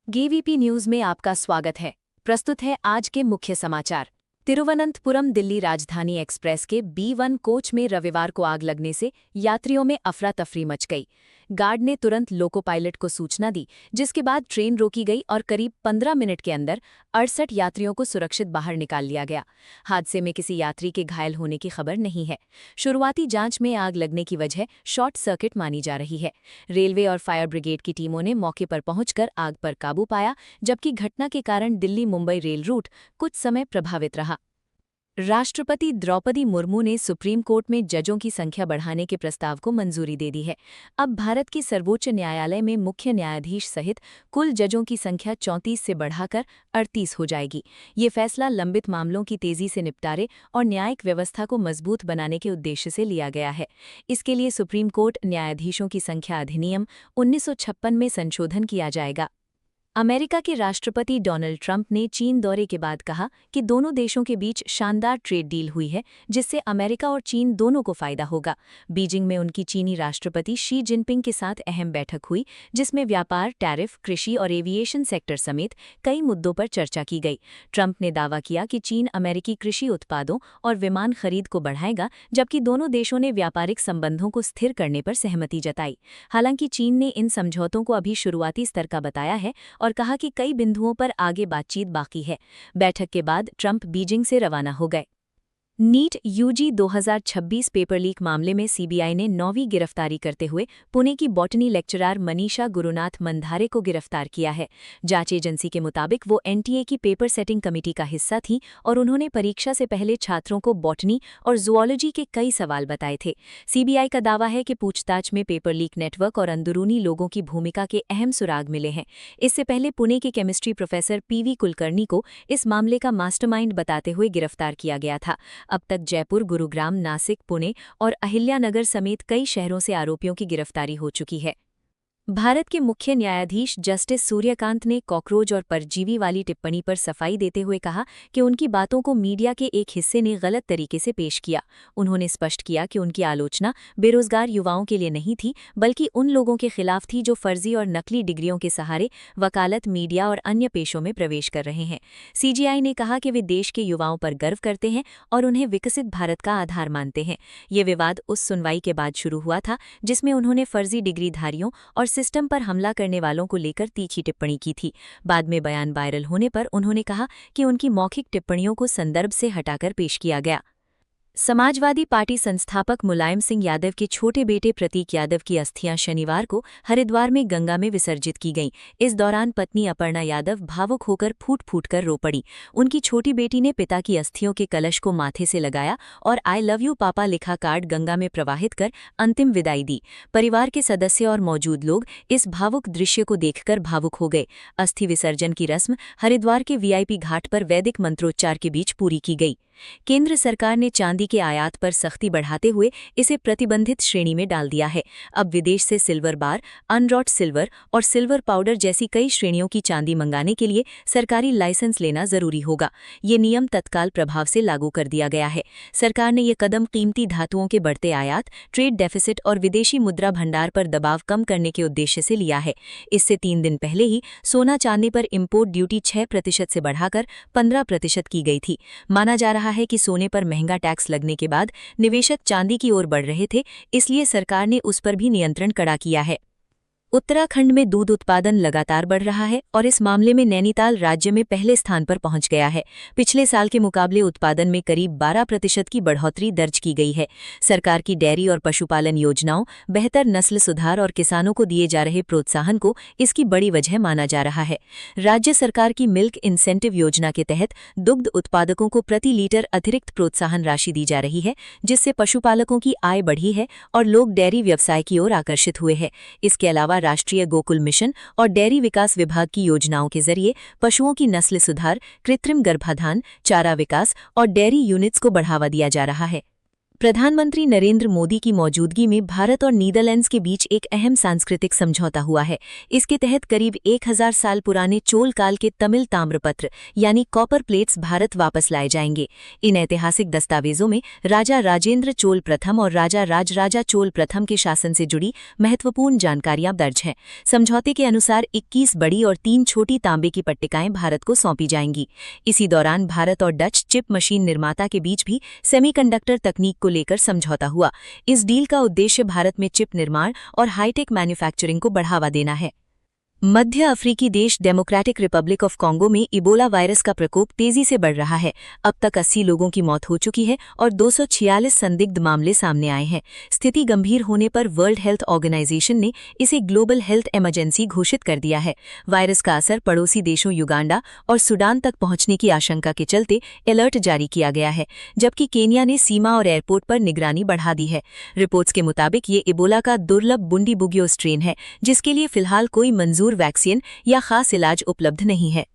गेवीपी news में आपका स्वागत है। प्रस्तुत है आज के मुख्य समाचार। तिरुवनंतपुरम दिल्ली राजधानी एक्सप्रेस के B1 कोच में रविवार को आग लगने से यात्रियों में अफरा तफरी मच गई। गार्ड ने तुरंत लोको पायलट को सूचना दी, जिसके बाद ट्रेन रोकी गई और करीब 15 मिनट के अंदर 68 यात्रियों को सुरक्षित बाहर निकाल लिया गया। हादसे में किसी यात्री के घायल होने की खबर नहीं है। शुरुआती जांच में आग लगने की वजह शॉर्ट सर्किट मानी जा रही है। रेलवे और फायर ब्रिगेड की टीमों ने मौके पर पहुंचकर आग पर काबू पाया, जबकि घटना के कारण दिल्ली मुंबई रेल रूट कुछ समय प्रभावित रहा। राष्ट्रपति द्रौपदी मुर्मू ने सुप्रीम कोर्ट में जजों की संख्या बढ़ाने के प्रस्ताव को मंजूरी दे दी है। अब भारत के सर्वोच्च न्यायालय में मुख्य न्यायाधीश सहित कुल जजों की संख्या 34 से बढ़ाकर 38 हो जाएगी। ये फैसला लंबित मामलों की तेजी से निपटारे और न्यायिक व्यवस्था को मजबूत बनाने के उद्देश्य से लिया गया है। इसके लिए सुप्रीम कोर्ट न्यायाधीशों की संख्या अधिनियम 1956 में संशोधन किया जाएगा। अमेरिका के राष्ट्रपति डोनाल्ड ट्रंप ने चीन दौरे के बाद कहा कि दोनों देशों के बीच शानदार ट्रेड डील हुई है, जिससे अमेरिका और चीन दोनों को फायदा होगा। बीजिंग में उनकी चीनी राष्ट्रपति शी जिनपिंग के साथ अहम बैठक हुई, जिसमें व्यापार, टैरिफ, कृषि और एविएशन सेक्टर समेत कई मुद्दों पर चर्चा की गई। ट्रंप ने दावा किया कि चीन अमेरिकी कृषि उत्पादों और विमान खरीद को बढ़ाएगा, जबकि दोनों देशों ने व्यापारिक संबंधों को स्थिर करने पर सहमति जताई। हालांकि चीन ने इन समझौतों को अभी शुरुआती स्तर का बताया है और कहा कि कई बिंदुओं पर आगे बातचीत बाकी है। बैठक के बाद ट्रंप बीजिंग से रवाना हो गए। नीट यूजी 2026 पेपर लीक मामले में सीबीआई ने 9वीं गिरफ्तारी करते हुए पुणे की बॉटनी लेक्चरर मनीषा गुरुनाथ मंधारे को गिरफ्तार किया है। जांच एजेंसी के मुताबिक वो एनटीए की पेपर सेटिंग कमेटी का हिस्सा थी और उन्होंने परीक्षा से पहले छात्रों को बॉटनी और जूलॉजी के कई सवाल बताए थे। सीबीआई का दावा है कि पूछताछ में पेपर लीक नेटवर्क और अंदरूनी लोगों की भूमिका के अहम सुराग मिले हैं। इससे पहले पुणे के केमिस्ट्री प्रोफेसर पीवी कुलकर्णी को इस मामले का मास्टरमाइंड बताते हुए गिरफ्तार किया गया था। अब तक जयपुर, गुरुग्राम, नासिक, पुणे और अहिल्यानगर समेत कई शहरों से आरोपियों की गिरफ्तारी हो चुकी है। भारत के मुख्य न्यायाधीश जस्टिस सूर्यकांत ने कॉकरोच और परजीवी वाली टिप्पणी पर सफाई देते हुए कहा कि उनकी बातों को मीडिया के एक हिस्से ने गलत तरीके से पेश किया। उन्होंने स्पष्ट किया कि उनकी आलोचना बेरोजगार युवाओं के लिए नहीं थी, बल्कि उन लोगों के खिलाफ थी जो फर्जी और नकली डिग्रियों के सहारे वकालत, मीडिया और अन्य पेशों में प्रवेश कर रहे हैं। सीजीआई ने कहा कि वे देश के युवाओं पर गर्व करते हैं और उन्हें विकसित भारत का आधार मानते हैं। ये विवाद उस सुनवाई के बाद शुरू हुआ था जिसमें उन्होंने फर्जी डिग्रीधारियों और सिस्टम पर हमला करने वालों को लेकर तीखी टिप्पणी की थी। बाद में बयान वायरल होने पर उन्होंने कहा कि उनकी मौखिक टिप्पणियों को संदर्भ से हटाकर पेश किया गया। समाजवादी पार्टी संस्थापक मुलायम सिंह यादव के छोटे बेटे प्रतीक यादव की अस्थियां शनिवार को हरिद्वार में गंगा में विसर्जित की गईं। इस दौरान पत्नी अपर्णा यादव भावुक होकर फूट कर रो पड़ी। उनकी छोटी बेटी ने पिता की अस्थियों के कलश को माथे से लगाया और आई लव यू पापा लिखा कार्ड गंगा में प्रवाहित कर अंतिम विदाई दी। परिवार के सदस्य और मौजूद लोग इस भावुक दृश्य को देखकर भावुक हो गए। अस्थि विसर्जन की रस्म हरिद्वार के वीआईपी घाट पर वैदिक मंत्रोच्चार के बीच पूरी की गई। केंद्र सरकार ने चांदी के आयात पर सख्ती बढ़ाते हुए इसे प्रतिबंधित श्रेणी में डाल दिया है। अब विदेश से सिल्वर बार, अनरॉट सिल्वर और सिल्वर पाउडर जैसी कई श्रेणियों की चांदी मंगाने के लिए सरकारी लाइसेंस लेना जरूरी होगा। ये नियम तत्काल प्रभाव से लागू कर दिया गया है। सरकार ने ये कदम कीमती धातुओं के बढ़ते आयात, ट्रेड डेफिसिट और विदेशी मुद्रा भंडार पर दबाव कम करने के उद्देश्य से लिया है। इससे 3 दिन पहले ही सोना चांदी पर इम्पोर्ट ड्यूटी 6% से बढ़ाकर 15% की गई थी। माना जा रहा है कि सोने पर महंगा टैक्स लगने के बाद निवेशक चांदी की ओर बढ़ रहे थे, इसलिए सरकार ने उस पर भी नियंत्रण कड़ा किया है। उत्तराखंड में दूध उत्पादन लगातार बढ़ रहा है और इस मामले में नैनीताल राज्य में पहले स्थान पर पहुंच गया है। पिछले साल के मुकाबले उत्पादन में करीब 12% की बढ़ोतरी दर्ज की गई है। सरकार की डेयरी और पशुपालन योजनाओं, बेहतर नस्ल सुधार और किसानों को दिए जा रहे प्रोत्साहन को इसकी बड़ी वजह माना जा रहा है। राज्य सरकार की मिल्क इंसेंटिव योजना के तहत दुग्ध उत्पादकों को प्रति लीटर अतिरिक्त प्रोत्साहन राशि दी जा रही है, जिससे पशुपालकों की आय बढ़ी है और लोग डेयरी व्यवसाय की ओर आकर्षित हुए हैं। इसके अलावा राष्ट्रीय गोकुल मिशन और डेयरी विकास विभाग की योजनाओं के जरिए पशुओं की नस्ल सुधार, कृत्रिम गर्भाधान, चारा विकास और डेयरी यूनिट्स को बढ़ावा दिया जा रहा है। प्रधानमंत्री नरेंद्र मोदी की मौजूदगी में भारत और नीदरलैंड्स के बीच एक अहम सांस्कृतिक समझौता हुआ है। इसके तहत करीब 1000 साल पुराने चोल काल के तमिल ताम्रपत्र यानी कॉपर प्लेट्स भारत वापस लाए जाएंगे। इन ऐतिहासिक दस्तावेजों में राजा राजेंद्र चोल प्रथम और राजा राजराजा चोल प्रथम के शासन से जुड़ी महत्वपूर्ण जानकारियां दर्ज हैं। समझौते के अनुसार 21 बड़ी और 3 छोटी तांबे की पट्टिकाएं भारत को सौंपी जाएंगी। इसी दौरान भारत और डच चिप मशीन निर्माता के बीच भी सेमीकंडक्टर तकनीक को लेकर समझौता हुआ। इस डील का उद्देश्य भारत में चिप निर्माण और हाईटेक मैन्युफैक्चरिंग को बढ़ावा देना है। मध्य अफ्रीकी देश डेमोक्रेटिक रिपब्लिक ऑफ कॉन्गो में इबोला वायरस का प्रकोप तेजी से बढ़ रहा है। अब तक 80 लोगों की मौत हो चुकी है और 246 संदिग्ध मामले सामने आए हैं। स्थिति गंभीर होने पर वर्ल्ड हेल्थ ऑर्गेनाइजेशन ने इसे ग्लोबल हेल्थ इमरजेंसी घोषित कर दिया है। वायरस का असर पड़ोसी देशों युगांडा और सूडान तक पहुंचने की आशंका के चलते अलर्ट जारी किया गया है, जबकि केन्या ने सीमा और एयरपोर्ट पर निगरानी बढ़ा दी है। रिपोर्ट्स के मुताबिक ये इबोला का दुर्लभ बुंडीबुगियो स्ट्रेन है, जिसके लिए फिलहाल कोई मंजूर वैक्सीन या खास इलाज उपलब्ध नहीं है।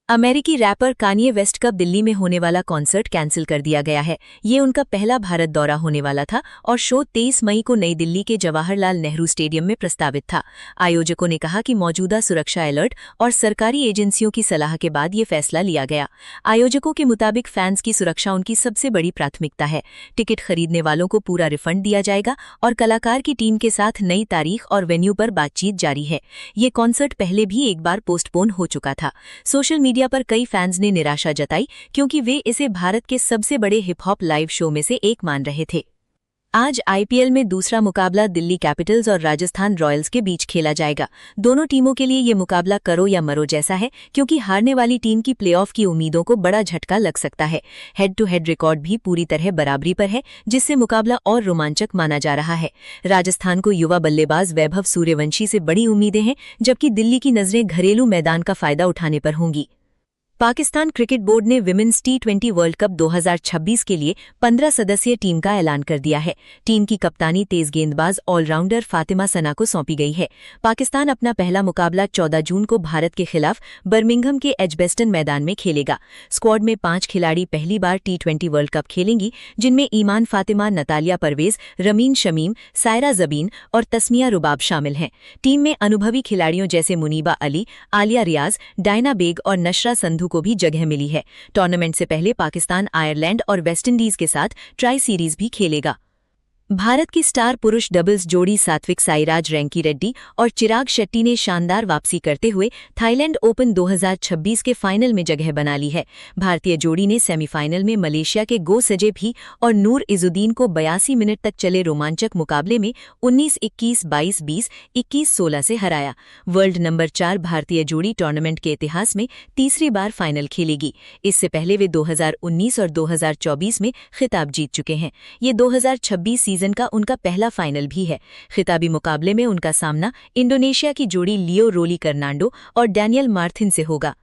अमेरिकी रैपर कान्ये वेस्ट का दिल्ली में होने वाला कॉन्सर्ट कैंसिल कर दिया गया है। ये उनका पहला भारत दौरा होने वाला था और शो 23 मई को नई दिल्ली के जवाहरलाल नेहरू स्टेडियम में प्रस्तावित था। आयोजकों ने कहा कि मौजूदा सुरक्षा अलर्ट और सरकारी एजेंसियों की सलाह के बाद ये फैसला लिया गया। आयोजकों के मुताबिक फैंस की सुरक्षा उनकी सबसे बड़ी प्राथमिकता है। टिकट खरीदने वालों को पूरा रिफंड दिया जाएगा और कलाकार की टीम के साथ नई तारीख और वेन्यू पर बातचीत जारी है। ये कॉन्सर्ट पहले भी एक बार पोस्टपोन हो चुका था। सोशल मीडिया पर कई फैंस ने निराशा जताई, क्योंकि वे इसे भारत के सबसे बड़े हिप हॉप लाइव शो में से एक मान रहे थे। आज आईपीएल में दूसरा मुकाबला दिल्ली कैपिटल्स और राजस्थान रॉयल्स के बीच खेला जाएगा। दोनों टीमों के लिए ये मुकाबला करो या मरो जैसा है, क्योंकि हारने वाली टीम की प्लेऑफ की उम्मीदों को बड़ा झटका लग सकता है। हेड टू हेड रिकॉर्ड भी पूरी तरह बराबरी पर है, जिससे मुकाबला और रोमांचक माना जा रहा है। राजस्थान को युवा बल्लेबाज वैभव सूर्यवंशी से बड़ी उम्मीदें हैं, जबकि दिल्ली की नजरें घरेलू मैदान का फायदा उठाने पर होंगी। पाकिस्तान क्रिकेट बोर्ड ने विमेंस टी20 वर्ल्ड कप 2026 के लिए 15 सदस्यीय टीम का ऐलान कर दिया है। टीम की कप्तानी तेज गेंदबाज ऑलराउंडर फातिमा सना को सौंपी गई है। पाकिस्तान अपना पहला मुकाबला 14 जून को भारत के खिलाफ बर्मिंघम के एजबेस्टन मैदान में खेलेगा। स्क्वाड में 5 खिलाड़ी पहली बार टी20 वर्ल्ड कप खेलेंगी, जिनमें ईमान फातिमा, नतालिया परवेज, रमीन शमीम, सायरा जबीन और तस्मिया रुबाब शामिल हैं। टीम में अनुभवी खिलाड़ियों जैसे मुनीबा अली, आलिया रियाज, डायना बेग और नशरा संधू को भी जगह मिली है। टूर्नामेंट से पहले पाकिस्तान आयरलैंड और वेस्टइंडीज के साथ ट्राई सीरीज भी खेलेगा। भारत की स्टार पुरुष डबल्स जोड़ी सात्विक साईराज रैंकीरेड्डी और चिराग शेट्टी ने शानदार वापसी करते हुए थाईलैंड ओपन 2026 के फाइनल में जगह बना ली है। भारतीय जोड़ी ने सेमीफाइनल में मलेशिया के गो सजेभी और नूर इजुद्दीन को 82 मिनट तक चले रोमांचक मुकाबले में 19-21, 22-20, 21-16 से हराया। वर्ल्ड नंबर 4 भारतीय जोड़ी टूर्नामेंट के इतिहास में तीसरी बार फाइनल खेलेगी। इससे पहले वे 2019 और 2024 में खिताब जीत चुके हैं। ये 2026 सीजन का उनका पहला फाइनल भी है। खिताबी मुकाबले में उनका सामना इंडोनेशिया की जोड़ी लियो रोली कर्नांडो और डैनियल मार्थिन से होगा।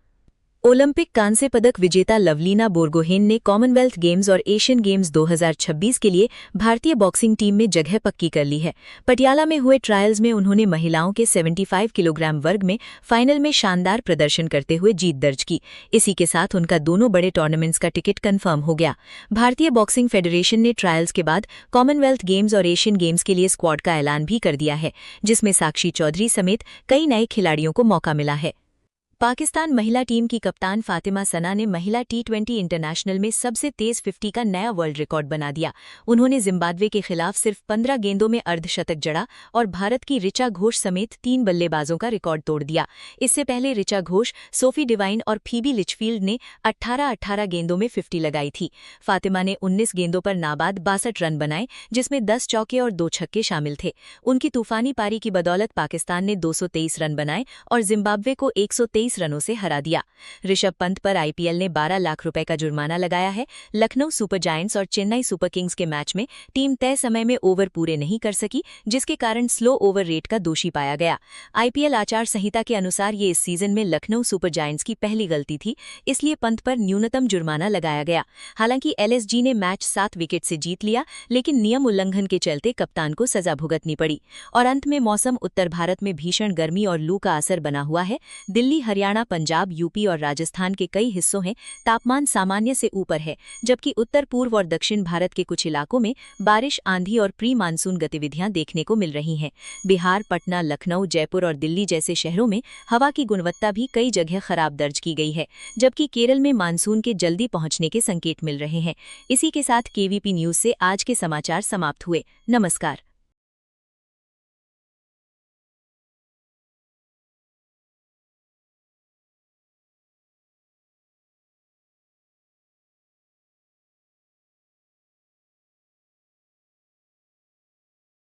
ओलंपिक कांस्य पदक विजेता लवलीना बोरगोहेन ने कॉमनवेल्थ गेम्स और एशियन गेम्स 2026 के लिए भारतीय बॉक्सिंग टीम में जगह पक्की कर ली है। पटियाला में हुए ट्रायल्स में उन्होंने महिलाओं के 75 किलोग्राम वर्ग में फाइनल में शानदार प्रदर्शन करते हुए जीत दर्ज की। इसी के साथ उनका दोनों बड़े टूर्नामेंट्स का टिकट कंफर्म हो गया। भारतीय बॉक्सिंग फेडरेशन ने ट्रायल्स के बाद कॉमनवेल्थ गेम्स और एशियन गेम्स के लिए स्क्वाड का ऐलान भी कर दिया है, जिसमें साक्षी चौधरी समेत कई नए खिलाड़ियों को मौका मिला है। पाकिस्तान महिला टीम की कप्तान फातिमा सना ने महिला टी20 इंटरनेशनल में सबसे तेज 50 का नया वर्ल्ड रिकॉर्ड बना दिया। उन्होंने जिम्बाब्वे के खिलाफ सिर्फ 15 गेंदों में अर्धशतक जड़ा और भारत की ऋचा घोष समेत 3 बल्लेबाजों का रिकॉर्ड तोड़ दिया। इससे पहले ऋचा घोष, सोफी डिवाइन और फीबी लिचफील्ड ने 18-18 गेंदों में 50 लगाई थी। फातिमा ने 19 गेंदों पर नाबाद 62 रन बनाए, जिसमें 10 चौके और 2 छक्के शामिल थे। उनकी तूफानी पारी की बदौलत पाकिस्तान ने 223 रन बनाए और जिम्बाब्वे को 123 रनों से हरा दिया। ऋषभ पंत पर आईपीएल ने 12 लाख रुपए का जुर्माना लगाया है। लखनऊ सुपर जायंट्स और चेन्नई सुपर किंग्स के मैच में टीम तय समय में ओवर पूरे नहीं कर सकी, जिसके कारण स्लो ओवर रेट का दोषी पाया गया। आईपीएल आचार संहिता के अनुसार ये इस सीजन में लखनऊ सुपर जायंट्स की पहली गलती थी, इसलिए पंत पर न्यूनतम जुर्माना लगाया गया। हालांकि एलएसजी ने मैच 7 विकेट से जीत लिया, लेकिन नियम उल्लंघन के चलते कप्तान को सजा भुगतनी पड़ी। और अंत में मौसम उत्तर भारत में भीषण गर्मी और लू का असर बना हुआ है। दिल्ली, हरियाणा हरियाणा, पंजाब, यूपी और राजस्थान के कई हिस्सों में तापमान सामान्य से ऊपर है, जबकि उत्तर पूर्व और दक्षिण भारत के कुछ इलाकों में बारिश, आंधी और प्री मानसून गतिविधियां देखने को मिल रही हैं। बिहार, पटना, लखनऊ, जयपुर और दिल्ली जैसे शहरों में हवा की गुणवत्ता भी कई जगह खराब दर्ज की गई है, जबकि केरल में मानसून के जल्दी पहुंचने के संकेत मिल रहे हैं। इसी के साथ केवीपी न्यूज से आज के समाचार समाप्त हुए। नमस्कार।